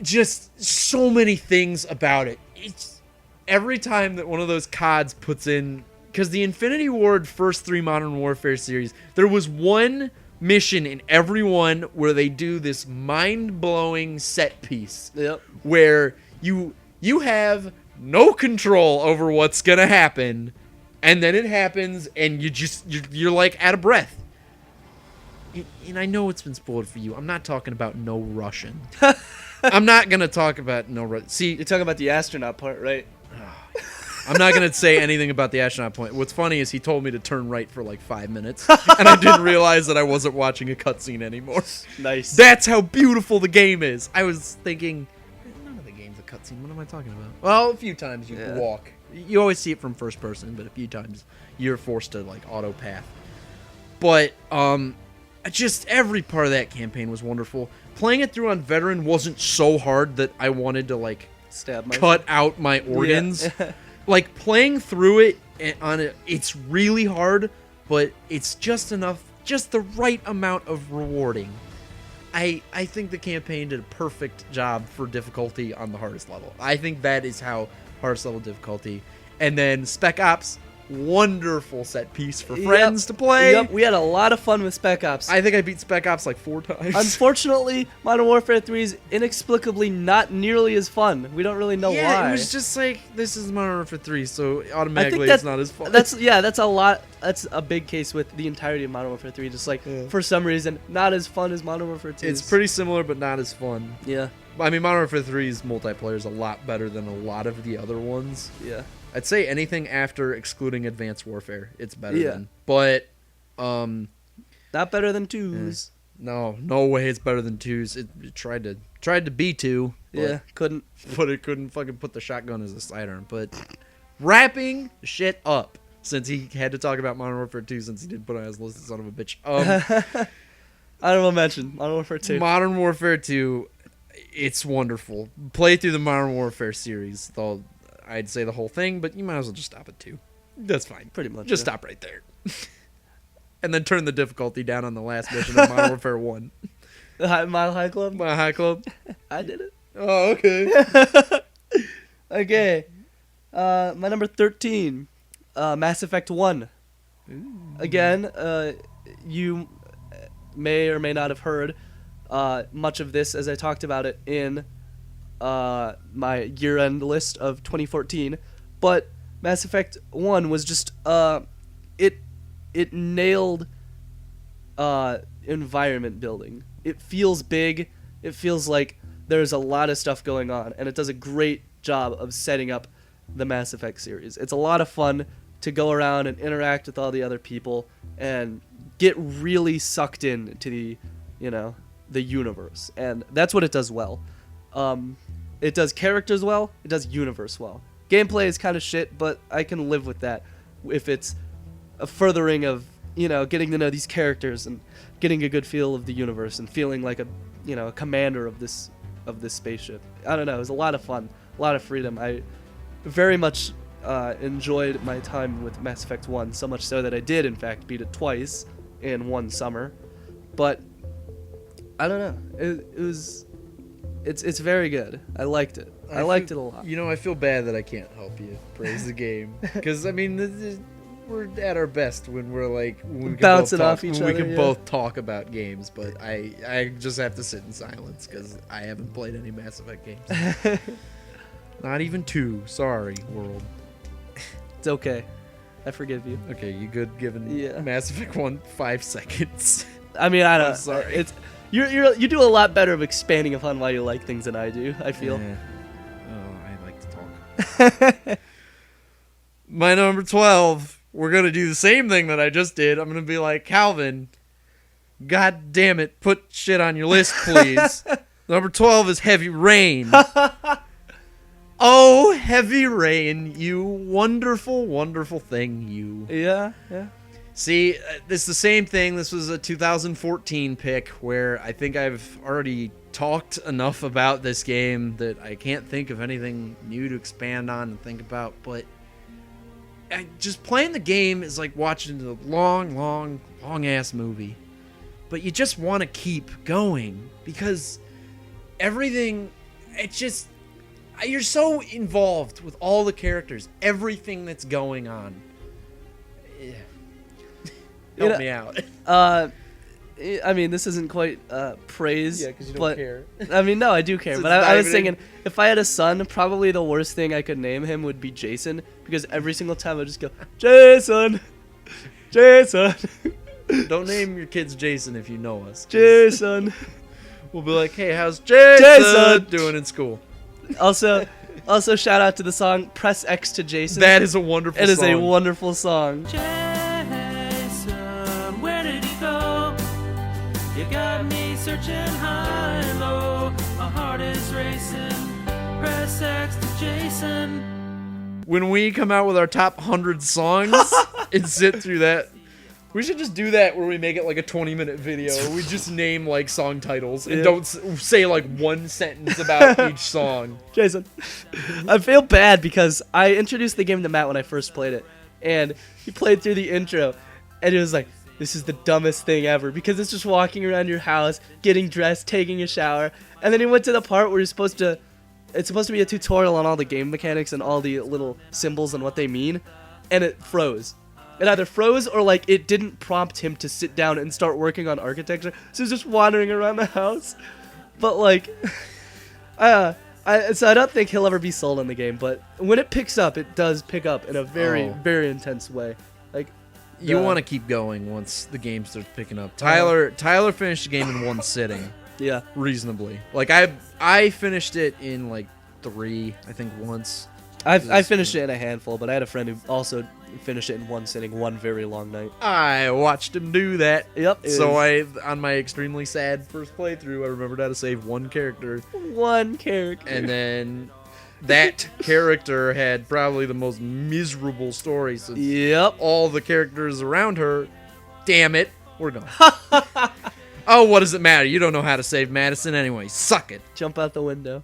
just so many things about it. It's every time that one of those CODs puts in... Because the Infinity Ward first 3 Modern Warfare series, there was one mission in every one where they do this mind-blowing set piece. Yep. Where you have no control over what's gonna happen, and then it happens, and you're like out of breath. And I know it's been spoiled for you. I'm not talking about No Russian. I'm not gonna talk about No Russian. See, You're talking about the astronaut part, right? I'm not going to say anything about the astronaut point. What's funny is he told me to turn right for like 5 minutes, and I didn't realize that I wasn't watching a cutscene anymore. Nice. That's how beautiful the game is. I was thinking, none of the game's a cutscene. What am I talking about? Well, a few times you walk. You always see it from first person, but a few times you're forced to like auto path. But just every part of that campaign was wonderful. Playing it through on veteran wasn't so hard that I wanted to like Stab myself. cut out my organs. Yeah. Like, playing through it on it, it's really hard, but it's just enough, just the right amount of rewarding. I think the campaign did a perfect job for difficulty on the hardest level. I think that is how hardest level difficulty. And then Spec Ops, wonderful set piece for friends to play. Yep, we had a lot of fun with Spec Ops. I think I beat Spec Ops like 4 times. Unfortunately, Modern Warfare 3 is inexplicably not nearly as fun. We don't really know why. It was just like, this is Modern Warfare 3, so automatically it's not as fun. That's a lot. That's a big case with the entirety of Modern Warfare 3. Just like, for some reason, not as fun as Modern Warfare 2. It's pretty similar, but not as fun. Yeah. I mean, Modern Warfare 3's multiplayer is a lot better than a lot of the other ones. Yeah. I'd say anything after excluding Advanced Warfare, it's better Yeah. than. But, not better than 2's. no way it's better than 2's. It tried to be 2. Yeah, couldn't. But it couldn't fucking put the shotgun as a sidearm. But wrapping shit up, since he had to talk about Modern Warfare 2 since he didn't put it on his list, son of a bitch. Honorable mention, Modern Warfare 2. Modern Warfare 2, it's wonderful. Play through the Modern Warfare series, though. I'd say the whole thing, but you might as well just stop at 2. That's fine. Pretty much. Just stop right there. And then turn the difficulty down on the last mission of Modern Warfare 1. Mile High Club? My High Club. I did it. Oh, okay. Okay. My number 13, Mass Effect 1. Ooh. Again, you may or may not have heard much of this as I talked about it in my year-end list of 2014, but Mass Effect 1 was just it nailed environment building. It feels big. It feels like there's a lot of stuff going on, and it does a great job of setting up the Mass Effect series. It's a lot of fun to go around and interact with all the other people and get really sucked into the, the universe, and that's what it does well. It does characters well, it does universe well. Gameplay is kind of shit, but I can live with that if it's a furthering of, getting to know these characters and getting a good feel of the universe and feeling like a commander of this spaceship. I don't know, it was a lot of fun, a lot of freedom. I very much enjoyed my time with Mass Effect 1, so much so that I did in fact beat it twice in one summer. But I don't know, it's very good. I liked it. I liked it a lot. I feel bad that I can't help you praise the game, because I mean, we're at our best when we're like when we can bouncing off each other. We can both talk about games, but I just have to sit in silence because I haven't played any Mass Effect games. Not even 2. Sorry, world. It's okay. I forgive you. Okay, you good giving Mass Effect 1 5 seconds? I mean, I don't. I'm sorry. It's you do a lot better of expanding upon why you like things than I do. I feel. Oh, I like to talk. My number 12. We're gonna do the same thing that I just did. I'm gonna be like, Calvin, God damn it, put shit on your list, please. Number 12 is Heavy Rain. Oh, Heavy Rain, you wonderful, wonderful thing, you. Yeah. See, it's the same thing. This was a 2014 pick where I think I've already talked enough about this game that I can't think of anything new to expand on and think about, but just playing the game is like watching a long ass movie. But you just want to keep going because everything, you're so involved with all the characters, everything that's going on. Help me out. I mean, this isn't quite praise. Yeah, because you don't care. I mean, no, I do care. So but I was thinking, if I had a son, probably the worst thing I could name him would be Jason, because every single time I just go, Jason, Jason. Don't name your kids Jason if you know us. Jason. We'll be like, hey, how's Jason doing in school? Also, shout out to the song "Press X to Jason." That is a wonderful song. It is a wonderful song. You got me searching high and low. My heart is racing. Press X to Jason. When we come out with our top 100 songs and sit through that, we should just do that where we make it like a 20-minute video. We just name like song titles and don't say like one sentence about each song. Jason. I feel bad because I introduced the game to Matt when I first played it, and he played through the intro, and it was like, this is the dumbest thing ever, because it's just walking around your house, getting dressed, taking a shower, and then he went to the part where it's supposed to be a tutorial on all the game mechanics and all the little symbols and what they mean, and it froze. It either froze or like it didn't prompt him to sit down and start working on architecture, so he's just wandering around the house. But like, so I don't think he'll ever be sold on the game, but when it picks up, it does pick up in a very, very intense way. Like, you want to keep going once the game starts picking up. Tyler finished the game in one sitting. Yeah, reasonably. Like I finished it in like 3, I think, once. I finished it in a handful, but I had a friend who also finished it in one sitting, one very long night. I watched him do that. Yep. So on my extremely sad first playthrough, I remembered how to save one character. One character. And then that character had probably the most miserable story since all the characters around her. Damn it, we're gone. Oh, what does it matter? You don't know how to save Madison anyway. Suck it. Jump out the window.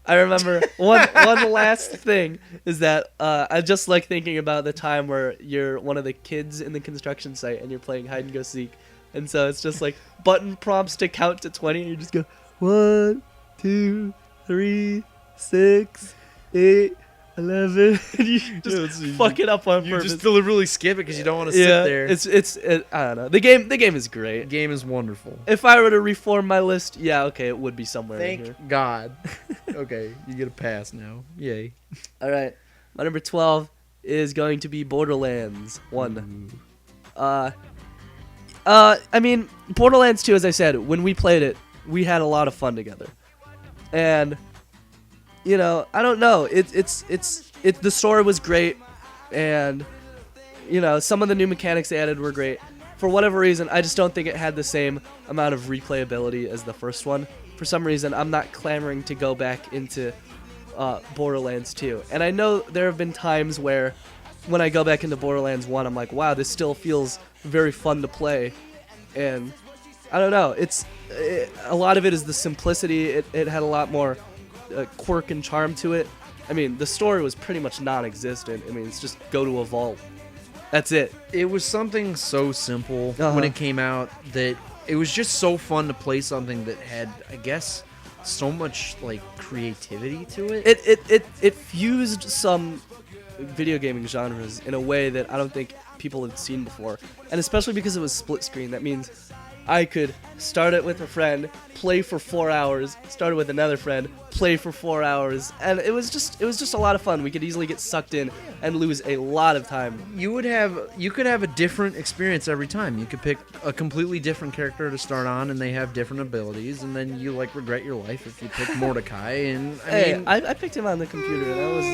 I remember one last thing is that I just like thinking about the time where you're one of the kids in the construction site and you're playing hide and go seek, and so it's just like button prompts to count to 20, and you just go 1, 2, 3, 6, 8, 11. And you just fuck it up on purpose. You just deliberately skip it because you don't want to sit there. It's I don't know. The game is great. The game is wonderful. If I were to reform my list, okay, it would be somewhere in here. Thank God. Okay, you get a pass now. Yay. All right, my number 12 is going to be Borderlands 1. I mean, Borderlands 2, as I said, when we played it, we had a lot of fun together, and I don't know. The story was great, and some of the new mechanics they added were great. for whatever reason, I just don't think it had the same amount of replayability as the first one. For some reason, I'm not clamoring to go back into Borderlands 2. And I know there have been times where when I go back into Borderlands 1, I'm like, wow, this still feels very fun to play. And I don't know, a lot of it is the simplicity. It had a lot more quirk and charm to it. I mean, the story was pretty much non-existent. I mean, it's just go to a vault. That's it. It was something so simple when it came out that it was just so fun to play something that had, I guess, so much like creativity to it. It fused some video gaming genres in a way that I don't think people had seen before, and especially because it was split screen. That means I could start it with a friend, play for 4 hours, start it with another friend, play for 4 hours, and it was just a lot of fun. We could easily get sucked in and lose a lot of time. You could have a different experience every time. You could pick a completely different character to start on, and they have different abilities, and then you like regret your life if you pick Mordecai. And I picked him on the computer, and that was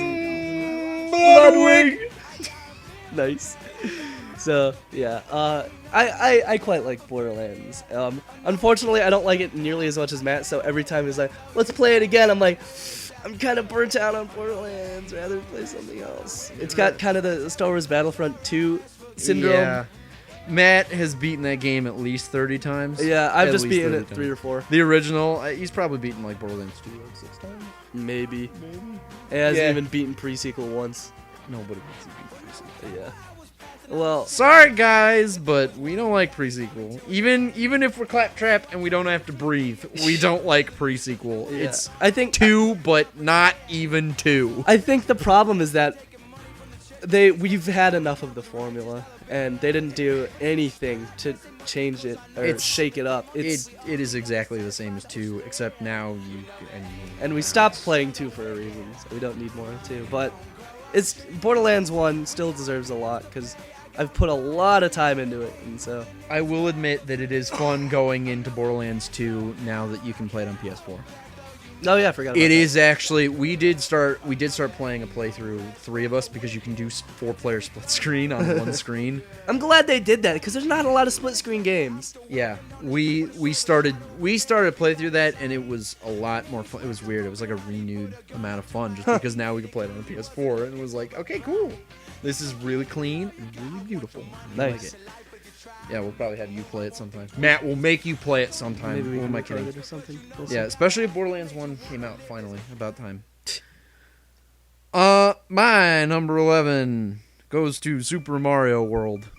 Bloodwing. Nice. So yeah, I quite like Borderlands. Unfortunately, I don't like it nearly as much as Matt. So every time he's like, "Let's play it again," I'm like, I'm kind of burnt out on Borderlands. Rather play something else. It's got kind of the Star Wars Battlefront 2 syndrome. Yeah. Matt has beaten that game at least 30 times. Yeah, I've At just least beaten 30 it 3 or 4. The original, he's probably beaten like Borderlands 2 like 6 times. Maybe. It hasn't even beaten pre-sequel once. Nobody wants to beat pre-sequel. Yeah. Well, Sorry guys, but we don't like pre-sequel. Even if we're claptrap and we don't have to breathe, we don't like pre-sequel. yeah. It's I think 2, but not even 2. I think the problem is that we've had enough of the formula, and they didn't do anything to change it or shake it up. It is exactly the same as 2, except now and we stopped playing 2 for a reason, so we don't need more of 2. But it's Borderlands 1 still deserves a lot because I've put a lot of time into it, and so I will admit that it is fun going into Borderlands 2 now that you can play it on PS4. oh yeah, I forgot about It that. is actually we did start playing a playthrough, 3 of us, because you can do 4-player split screen on one screen. I'm glad they did that because there's not a lot of split screen games. Yeah, we started to play through that, and it was a lot more fun. It was weird. It was like a renewed amount of fun just because now we could play it on the PS4, and it was like, okay, cool. This is really clean and really beautiful. I Nice. like it. Yeah, we'll probably have you play it sometime. Matt, we'll make you play it sometime. Maybe we Who can am I record kidding? it or something. We'll see. Yeah, especially if Borderlands 1 came out finally. About time. My number 11 goes to Super Mario World.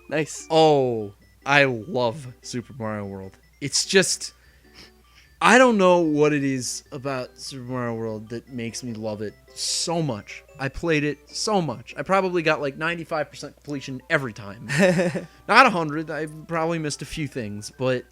Nice. Oh, I love Super Mario World. It's just, I don't know what it is about Super Mario World that makes me love it so much. I played it so much. I probably got like 95% completion every time. Not 100. I probably missed a few things, but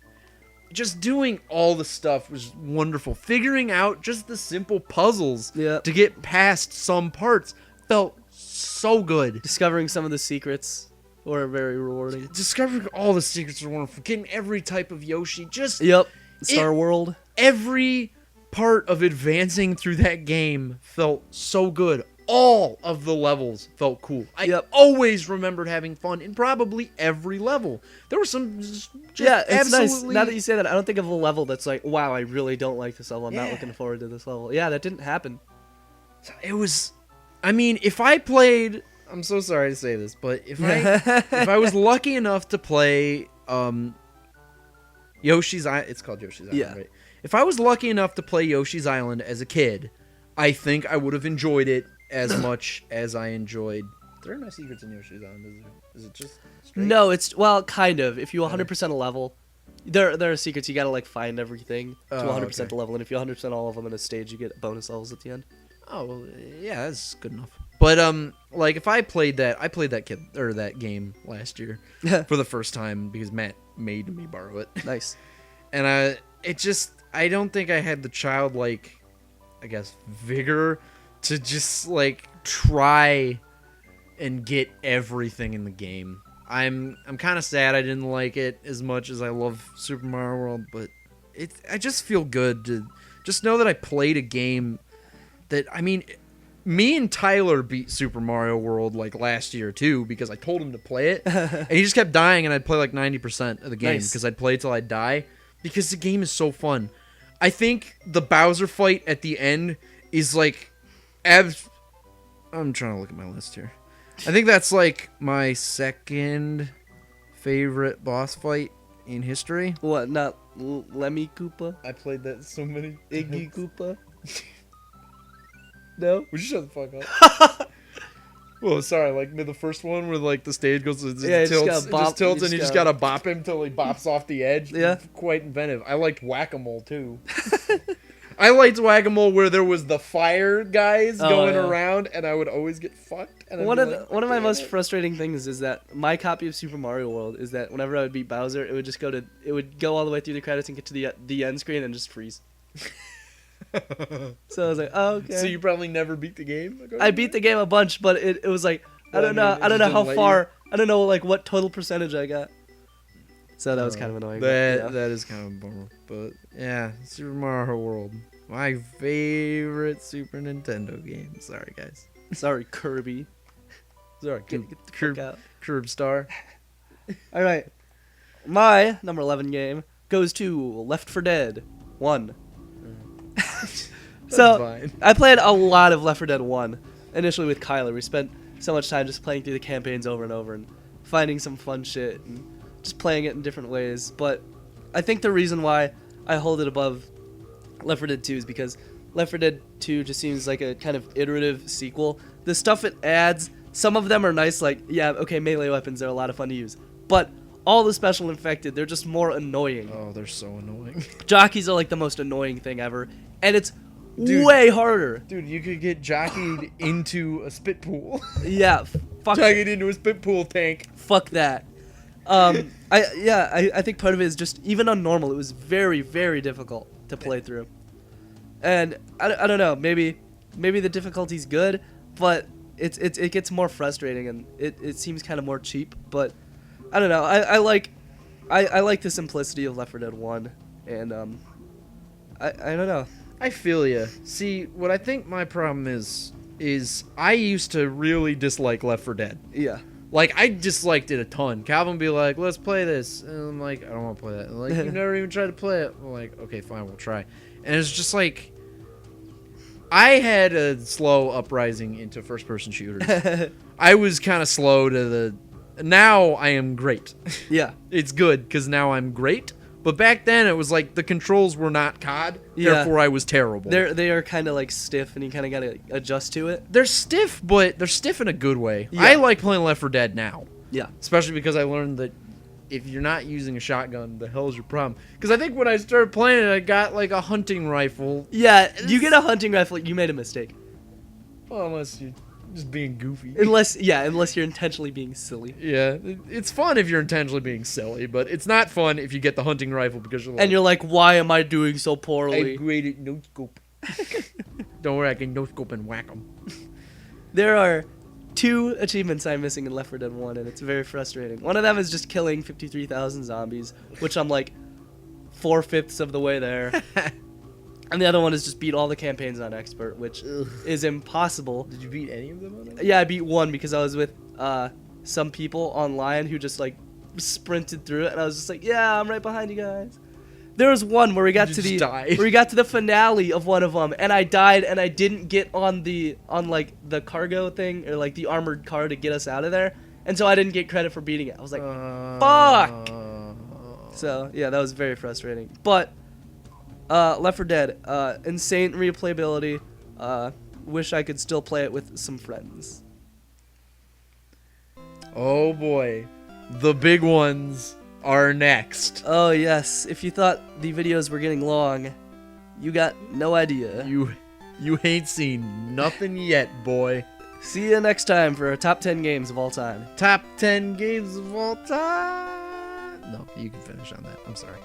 just doing all the stuff was wonderful. Figuring out just the simple puzzles to get past some parts felt so good. Discovering some of the secrets were very rewarding. Discovering all the secrets were wonderful. Getting every type of Yoshi. Just Yep. Star World. every part of advancing through that game felt so good. All of the levels felt cool. I always remembered having fun in probably every level. There were some just Yeah, it's absolutely... nice. Now that you say that, I don't think of a level that's like, wow, I really don't like this level. I'm not looking forward to this level. Yeah, that didn't happen. It was... I mean, if I played... I'm so sorry to say this, but if I was lucky enough to play Yoshi's Island... It's called Yoshi's Island, right? If I was lucky enough to play Yoshi's Island as a kid, I think I would have enjoyed it as much as I enjoyed... There are no secrets in Yoshi's Island, is it just straight? No, it's, well, kind of. If you 100% a level, there are secrets. You gotta, like, find everything to 100% the level. And if you 100% all of them in a stage, you get bonus levels at the end. Oh, well, yeah, that's good enough. But, like, if I played that game last year for the first time because Matt made me borrow it. Nice. And I don't think I had the childlike, I guess, vigor to just, like, try and get everything in the game. I'm kind of sad I didn't like it as much as I love Super Mario World, but I just feel good to just know that I played a game that, I mean, me and Tyler beat Super Mario World like last year too because I told him to play it, and he just kept dying, and I'd play like 90% of the game because I'd play till I'd die because the game is so fun. I think the Bowser fight at the end is like, I'm trying to look at my list here. I think that's like my second favorite boss fight in history. What? Not Lemmy Koopa? I played that so many. Iggy Koopa? No. Would you shut the fuck up? Well, sorry, like the first one where like the stage goes, it just tilts, and you just gotta bop him till he bops off the edge. Yeah. Quite inventive. I liked Whack-A-Mole too. I liked Whack-A-Mole where there was the fire guys going around, and I would always get fucked. And One of my most frustrating things is that my copy of Super Mario World is that whenever I would beat Bowser, it would go all the way through the credits and get to the end screen and just freeze. So I was like, oh, okay. So you probably never beat the game? I beat the game a bunch, but it was like I don't know how far. I don't know like what total percentage I got. So that was kind of annoying. That is kind of a bummer. But yeah, Super Mario World. My favorite Super Nintendo game. Sorry, guys. Sorry, Kirby. Sorry, Get the fuck out. Curb Star. All right. My number 11 game goes to Left 4 Dead 1. So fine. I played a lot of Left 4 Dead 1 initially with Kyler. We spent so much time just playing through the campaigns over and over and finding some fun shit and just playing it in different ways. But I think the reason why I hold it above Left 4 Dead 2 is because Left 4 Dead 2 just seems like a kind of iterative sequel. The stuff it adds, some of them are nice, like, yeah, okay, melee weapons, they're a lot of fun to use. But all the special infected, they're just more annoying. Oh, they're so annoying. Jockeys are like the most annoying thing ever, and it's way harder. Dude, you could get jockeyed into a spit pool. Yeah, fuck. Jockeyed into a spit pool tank. Fuck that. I think part of it is just even on normal, it was very, very difficult to play through. And I don't know, maybe the difficulty's good, but it gets more frustrating and it seems kind of more cheap. But I don't know. I like the simplicity of Left 4 Dead 1, and I don't know. I feel ya. See, what I think my problem is I used to really dislike Left 4 Dead. Yeah. Like, I disliked it a ton. Calvin would be like, let's play this. And I'm like, I don't want to play that. And like, you never even tried to play it. I'm like, okay, fine, we'll try. And it's just like, I had a slow uprising into first-person shooters. I was kind of slow to the... Now I am great. Yeah. It's good, because now I'm great. But back then, it was like the controls were not COD, therefore I was terrible. They are kind of like stiff, and you kind of got to adjust to it. They're stiff, but they're stiff in a good way. Yeah. I like playing Left 4 Dead now. Yeah. Especially because I learned that if you're not using a shotgun, the hell's your problem? Because I think when I started playing it, I got like a hunting rifle. Yeah, you get a hunting rifle, you made a mistake. Well, unless you're just being goofy. Unless you're intentionally being silly. Yeah, it's fun if you're intentionally being silly, but it's not fun if you get the hunting rifle because you're like... And you're like, why am I doing so poorly? I'm great at no-scope. Don't worry, I can no-scope and whack them. There are 2 achievements I'm missing in Left 4 Dead 1, and it's very frustrating. One of them is just killing 53,000 zombies, which I'm like 4/5 of the way there. And the other one is just beat all the campaigns on expert, which is impossible. Did you beat any of them on expert? Yeah, I beat one because I was with some people online who just like sprinted through it, and I was just like, yeah, I'm right behind you guys. There was one where we got to the finale of one of them, and I died, and I didn't get on like the cargo thing or like the armored car to get us out of there, and so I didn't get credit for beating it. I was like, fuck. So yeah, that was very frustrating. But Left 4 Dead, insane replayability. Wish I could still play it with some friends. Oh boy, the big ones are next. Oh yes, if you thought the videos were getting long, you got no idea. You ain't seen nothing yet, boy. See you next time for our top 10 games of all time. Top 10 games of all time. No, you can finish on that. I'm sorry.